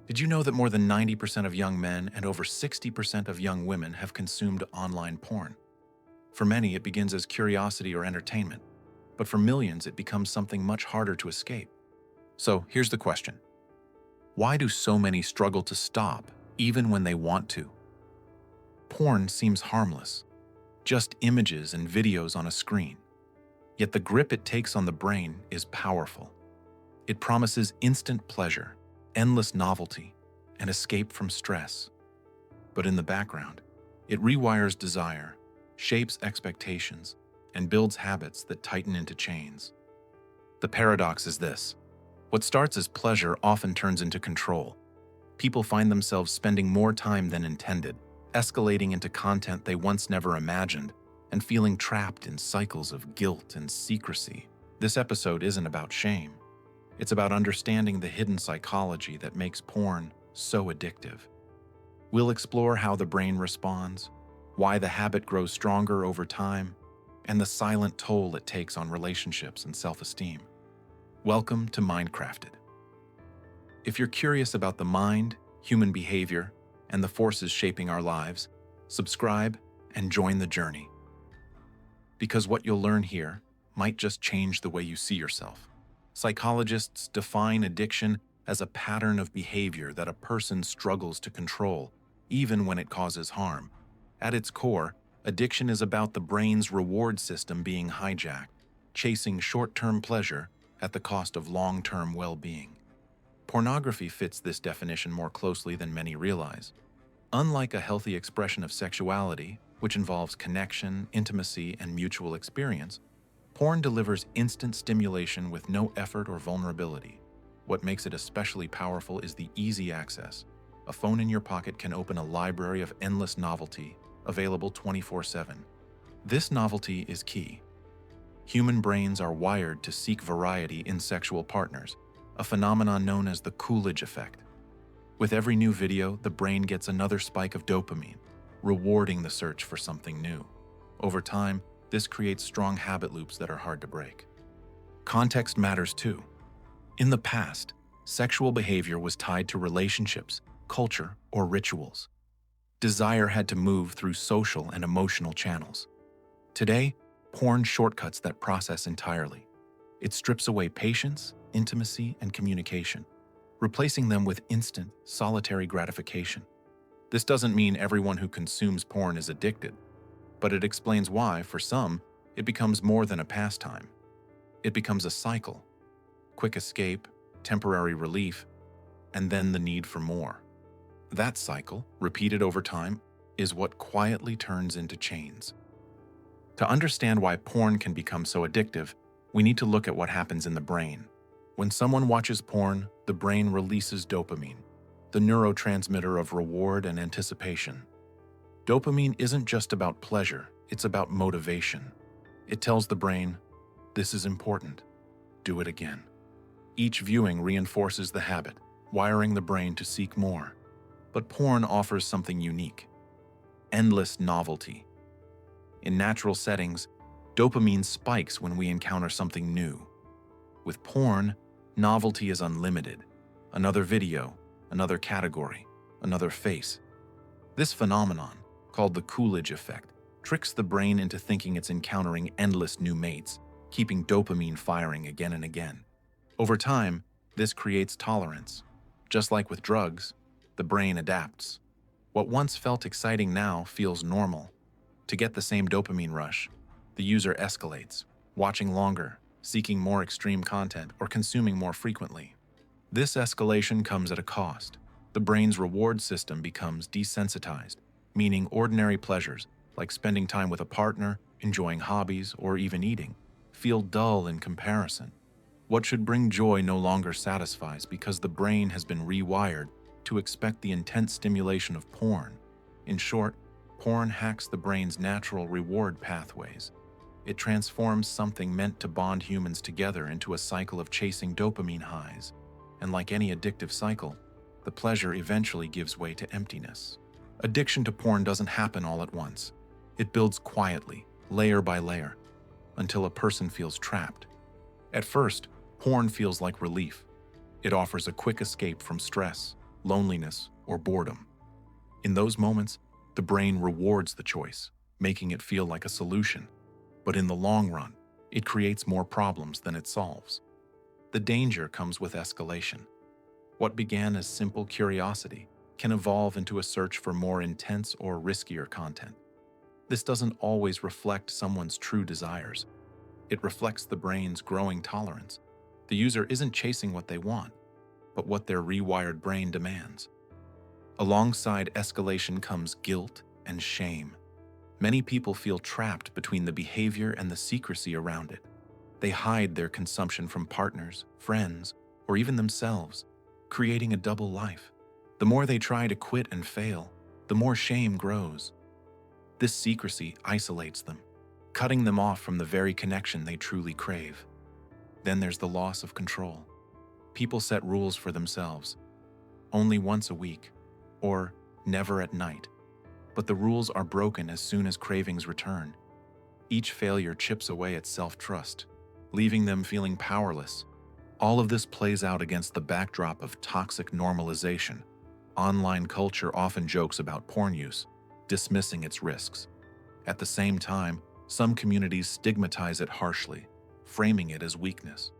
Did you know that more than 90% of young men and over 60% of young women have consumed online porn? For many, it begins as curiosity or entertainment, but for millions, it becomes something much harder to escape. So here's the question. Why do so many struggle to stop, even when they want to? Porn seems harmless, just images and videos on a screen. Yet the grip it takes on the brain is powerful. It promises instant pleasure, endless novelty, and escape from stress. But in the background, it rewires desire, shapes expectations, and builds habits that tighten into chains. The paradox is this. What starts as pleasure often turns into control. People find themselves spending more time than intended, escalating into content they once never imagined, and feeling trapped in cycles of guilt and secrecy. This episode isn't about shame. It's about understanding the hidden psychology that makes porn so addictive. We'll explore how the brain responds, why the habit grows stronger over time, and the silent toll it takes on relationships and self-esteem. Welcome to Mindcrafted. If you're curious about the mind, human behavior, and the forces shaping our lives, subscribe and join the journey. Because what you'll learn here might just change the way you see yourself. Psychologists define addiction as a pattern of behavior that a person struggles to control, even when it causes harm. At its core, addiction is about the brain's reward system being hijacked, chasing short-term pleasure at the cost of long-term well-being. Pornography fits this definition more closely than many realize. Unlike a healthy expression of sexuality, which involves connection, intimacy, and mutual experience, porn delivers instant stimulation with no effort or vulnerability. What makes it especially powerful is the easy access. A phone in your pocket can open a library of endless novelty, available 24/7. This novelty is key. Human brains are wired to seek variety in sexual partners, a phenomenon known as the Coolidge effect. With every new video, the brain gets another spike of dopamine, rewarding the search for something new. Over time, this creates strong habit loops that are hard to break. Context matters too. In the past, sexual behavior was tied to relationships, culture, or rituals. Desire had to move through social and emotional channels. Today, porn shortcuts that process entirely. It strips away patience, intimacy, and communication, replacing them with instant, solitary gratification. This doesn't mean everyone who consumes porn is addicted, but it explains why, for some, it becomes more than a pastime. It becomes a cycle. Quick escape, temporary relief, and then the need for more. That cycle, repeated over time, is what quietly turns into chains. To understand why porn can become so addictive, we need to look at what happens in the brain. When someone watches porn, the brain releases dopamine, the neurotransmitter of reward and anticipation. Dopamine isn't just about pleasure, it's about motivation. It tells the brain, this is important, do it again. Each viewing reinforces the habit, wiring the brain to seek more. But porn offers something unique: endless novelty. In natural settings, dopamine spikes when we encounter something new. With porn, novelty is unlimited. Another video, another category, another face. This phenomenon, called the Coolidge effect, tricks the brain into thinking it's encountering endless new mates, keeping dopamine firing again and again. Over time, this creates tolerance. Just like with drugs, the brain adapts. What once felt exciting now feels normal. To get the same dopamine rush, the user escalates, watching longer, seeking more extreme content, or consuming more frequently. This escalation comes at a cost. The brain's reward system becomes desensitized, meaning ordinary pleasures, like spending time with a partner, enjoying hobbies, or even eating, feel dull in comparison. What should bring joy no longer satisfies because the brain has been rewired to expect the intense stimulation of porn. In short, porn hacks the brain's natural reward pathways. It transforms something meant to bond humans together into a cycle of chasing dopamine highs. And like any addictive cycle, the pleasure eventually gives way to emptiness. Addiction to porn doesn't happen all at once. It builds quietly, layer by layer, until a person feels trapped. At first, porn feels like relief. It offers a quick escape from stress, loneliness, or boredom. In those moments, the brain rewards the choice, making it feel like a solution. But in the long run, it creates more problems than it solves. The danger comes with escalation. What began as simple curiosity can evolve into a search for more intense or riskier content. This doesn't always reflect someone's true desires. It reflects the brain's growing tolerance. The user isn't chasing what they want, but what their rewired brain demands. Alongside escalation comes guilt and shame. Many people feel trapped between the behavior and the secrecy around it. They hide their consumption from partners, friends, or even themselves, creating a double life. The more they try to quit and fail, the more shame grows. This secrecy isolates them, cutting them off from the very connection they truly crave. Then there's the loss of control. People set rules for themselves, only once a week, or never at night. But the rules are broken as soon as cravings return. Each failure chips away at self-trust, leaving them feeling powerless. All of this plays out against the backdrop of toxic normalization. Online culture often jokes about porn use, dismissing its risks. At the same time, some communities stigmatize it harshly, framing it as weakness.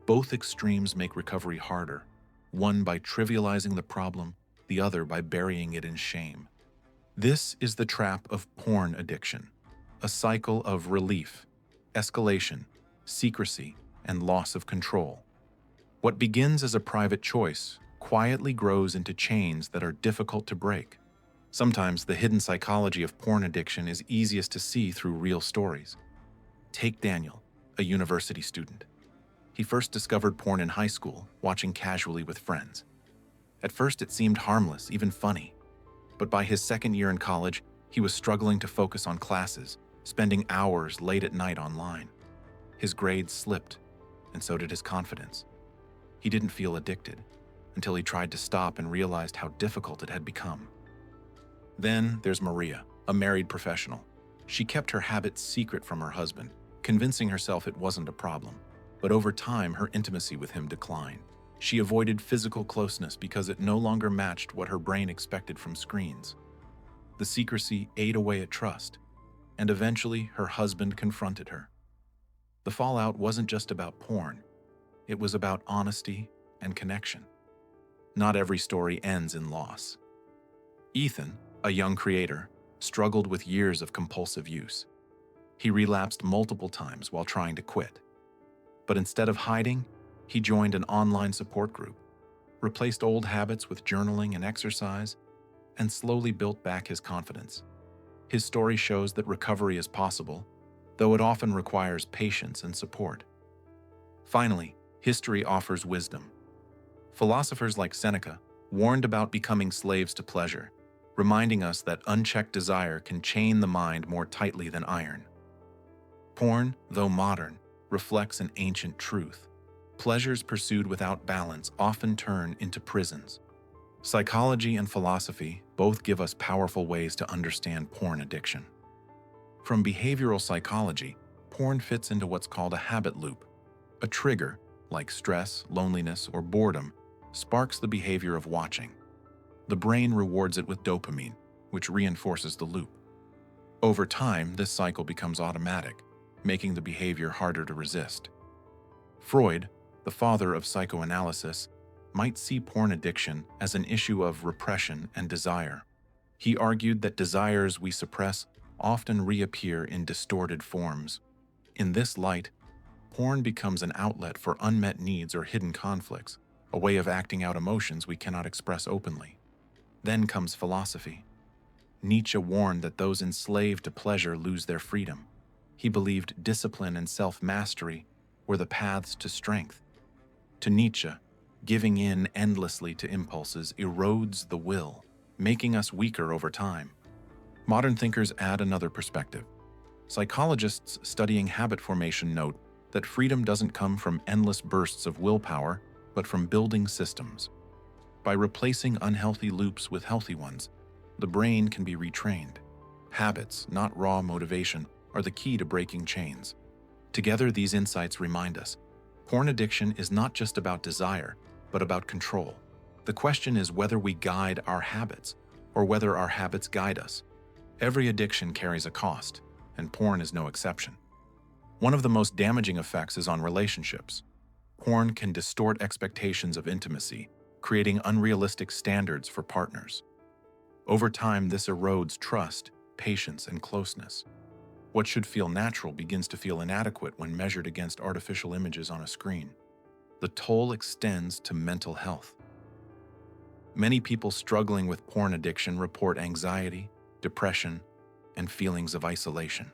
Both extremes make recovery harder, one by trivializing the problem, the other by burying it in shame. This is the trap of porn addiction, a cycle of relief, escalation, secrecy, and loss of control. What begins as a private choice quietly grows into chains that are difficult to break. Sometimes the hidden psychology of porn addiction is easiest to see through real stories. Take Daniel, a university student. He first discovered porn in high school, watching casually with friends. At first it seemed harmless, even funny. But by his second year in college, he was struggling to focus on classes, spending hours late at night online. His grades slipped, and so did his confidence. He didn't feel addicted until he tried to stop and realized how difficult it had become. Then there's Maria, a married professional. She kept her habits secret from her husband, convincing herself it wasn't a problem. But over time, her intimacy with him declined. She avoided physical closeness because it no longer matched what her brain expected from screens. The secrecy ate away at trust, and eventually her husband confronted her. The fallout wasn't just about porn. It was about honesty and connection. Not every story ends in loss. Ethan, a young creator, struggled with years of compulsive use. He relapsed multiple times while trying to quit. But instead of hiding, he joined an online support group, replaced old habits with journaling and exercise, and slowly built back his confidence. His story shows that recovery is possible, though it often requires patience and support. Finally, history offers wisdom. Philosophers like Seneca warned about becoming slaves to pleasure, reminding us that unchecked desire can chain the mind more tightly than iron. Porn, though modern, reflects an ancient truth. Pleasures pursued without balance often turn into prisons. Psychology and philosophy both give us powerful ways to understand porn addiction. From behavioral psychology, porn fits into what's called a habit loop. A trigger, like stress, loneliness, or boredom, sparks the behavior of watching. The brain rewards it with dopamine, which reinforces the loop. Over time, this cycle becomes automatic, making the behavior harder to resist. Freud, the father of psychoanalysis, might see porn addiction as an issue of repression and desire. He argued that desires we suppress often reappear in distorted forms. In this light, porn becomes an outlet for unmet needs or hidden conflicts, a way of acting out emotions we cannot express openly. Then comes philosophy. Nietzsche warned that those enslaved to pleasure lose their freedom. He believed discipline and self-mastery were the paths to strength. To Nietzsche, giving in endlessly to impulses erodes the will, making us weaker over time. Modern thinkers add another perspective. Psychologists studying habit formation note that freedom doesn't come from endless bursts of willpower, but from building systems. By replacing unhealthy loops with healthy ones, the brain can be retrained. Habits, not raw motivation, are the key to breaking chains. Together, these insights remind us, porn addiction is not just about desire, but about control. The question is whether we guide our habits or whether our habits guide us. Every addiction carries a cost, and porn is no exception. One of the most damaging effects is on relationships. Porn can distort expectations of intimacy, creating unrealistic standards for partners. Over time, this erodes trust, patience, and closeness. What should feel natural begins to feel inadequate when measured against artificial images on a screen. The toll extends to mental health. Many people struggling with porn addiction report anxiety, depression, and feelings of isolation.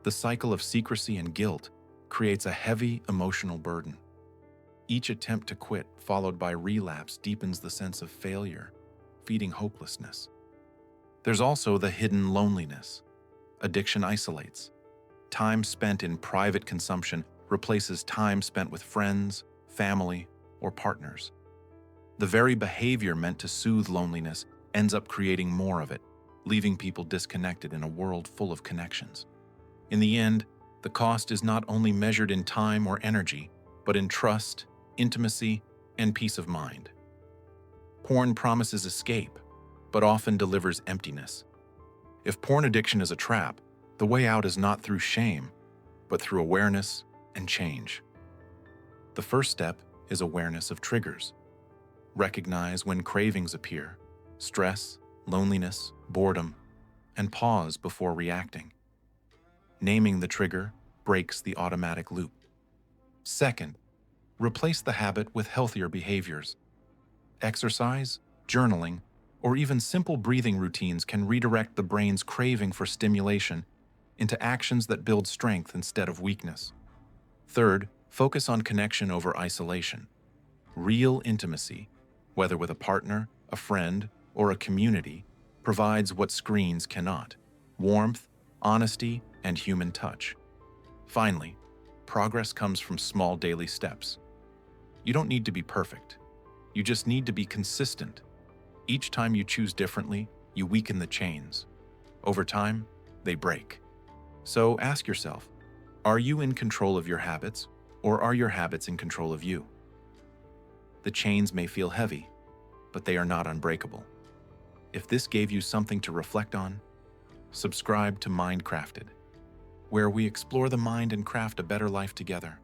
The cycle of secrecy and guilt creates a heavy emotional burden. Each attempt to quit, followed by relapse, deepens the sense of failure, feeding hopelessness. There's also the hidden loneliness. Addiction isolates. Time spent in private consumption replaces time spent with friends, family, or partners. The very behavior meant to soothe loneliness ends up creating more of it, leaving people disconnected in a world full of connections. In the end, the cost is not only measured in time or energy, but in trust, intimacy, and peace of mind. Porn promises escape, but often delivers emptiness. If porn addiction is a trap, the way out is not through shame, but through awareness and change. The first step is awareness of triggers. Recognize when cravings appear, stress, loneliness, boredom, and pause before reacting. Naming the trigger breaks the automatic loop. Second, replace the habit with healthier behaviors. Exercise, journaling, or even simple breathing routines can redirect the brain's craving for stimulation into actions that build strength instead of weakness. Third, focus on connection over isolation. Real intimacy, whether with a partner, a friend, or a community, provides what screens cannot: warmth, honesty, and human touch. Finally, progress comes from small daily steps. You don't need to be perfect. You just need to be consistent. Each time you choose differently, you weaken the chains. Over time, they break. So ask yourself, are you in control of your habits, or are your habits in control of you? The chains may feel heavy, but they are not unbreakable. If this gave you something to reflect on, subscribe to Mind Crafted, where we explore the mind and craft a better life together.